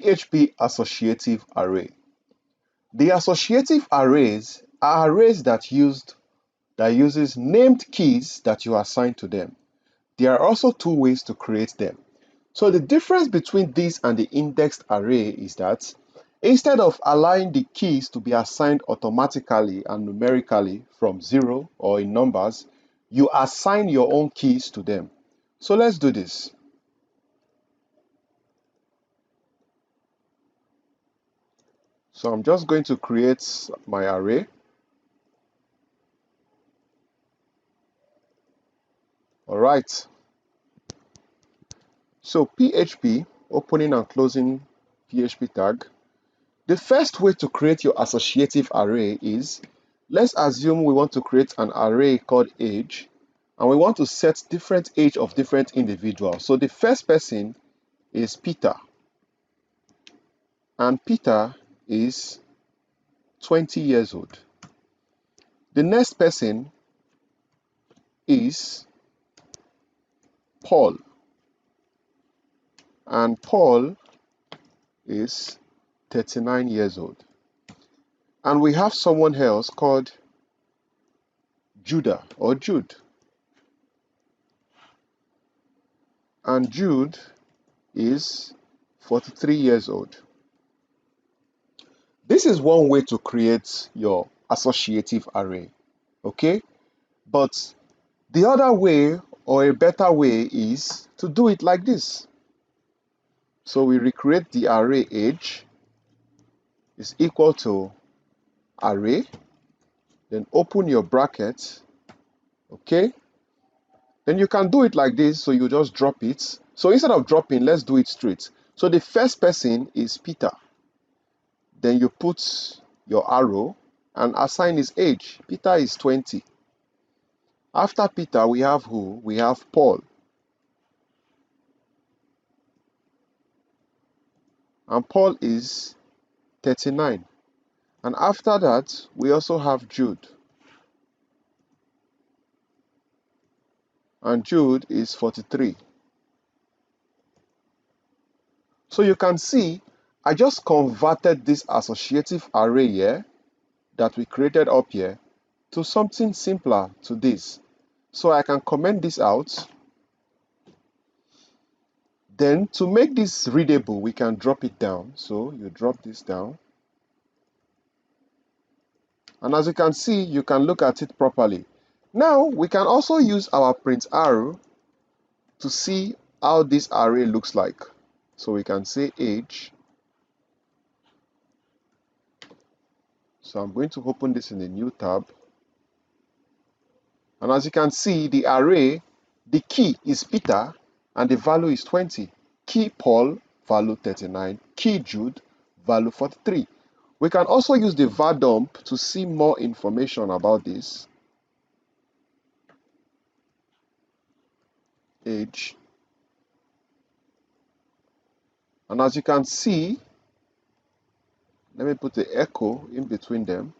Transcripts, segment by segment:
PHP Associative Array. The associative arrays are arrays that uses named keys that you assign to them. There are also two ways to create them. So the difference between this and the indexed array is that instead of allowing the keys to be assigned automatically and numerically from 0 or in numbers, you assign your own keys to them. So let's do this. So I'm just going to create my array. All right. So PHP, opening and closing PHP tag. The first way to create your associative array is, let's assume we want to create an array called age, and we want to set different age of different individuals. So the first person is Peter, and Peter is 20 years old. The next person is Paul, and Paul is 39 years old. And we have someone else called Judah or Jude. And Jude is 43 years old. This is one way to create your associative array, okay? But the other way, or a better way, is to do it like this. So we recreate the array age is equal to array, then open your bracket, okay? Then you can do it like this, so you just drop it. So instead of dropping, let's do it straight. So the first person is Peter. Then you put your arrow and assign his age. Peter is 20. After Peter, we have who? We have Paul. And Paul is 39. And after that, we also have Jude. And Jude is 43. So you can see, I just converted this associative array here that we created up here to something simpler to this. So I can comment this out. Then to make this readable, we can drop it down. So you drop this down. And as you can see, you can look at it properly. Now we can also use our print arrow to see how this array looks like. So we can say age. So I'm going to open this in a new tab. And as you can see, the array, the key is Peter and the value is 20. Key Paul, value 39. Key Jude, value 43. We can also use the var dump to see more information about this. Age. And as you can see, let me put the echo in between them.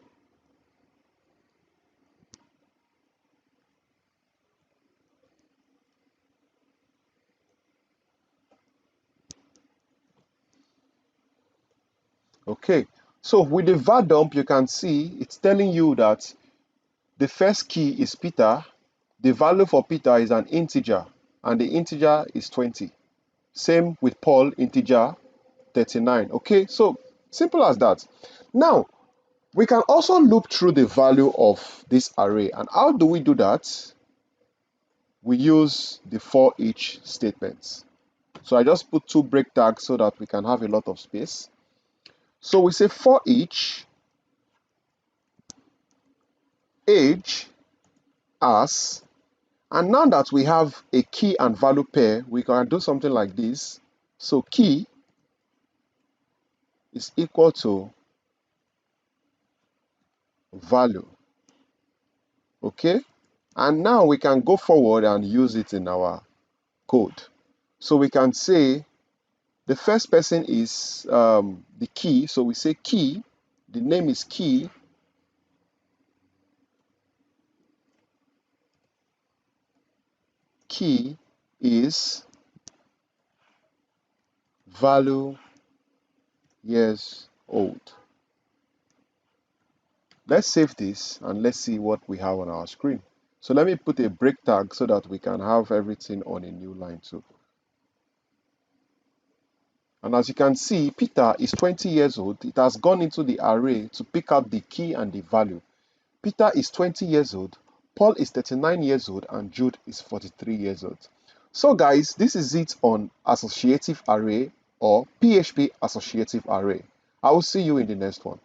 Okay, so with the var dump, you can see it's telling you that the first key is Peter. The value for Peter is an integer, and the integer is 20. Same with Paul, integer 39. Okay, so simple as that. Now, we can also loop through the value of this array. And how do we do that? We use the for each statements. So I just put two break tags so that we can have a lot of space. So we say for each age as, and now that we have a key and value pair, we can do something like this. So key is equal to value. Okay, and now we can go forward and use it in our code. So we can say the first person is the key. So we say key, the name is key. Key is value years old. Let's save this and let's see what we have on our screen. So let me put a break tag so that we can have everything on a new line too. And as you can see, Peter is 20 years old. It has gone into the array to pick out the key and the value. Peter is 20 years old, Paul is 39 years old, and Jude is 43 years old. So guys, this is it on associative array or PHP associative array. I will see you in the next one.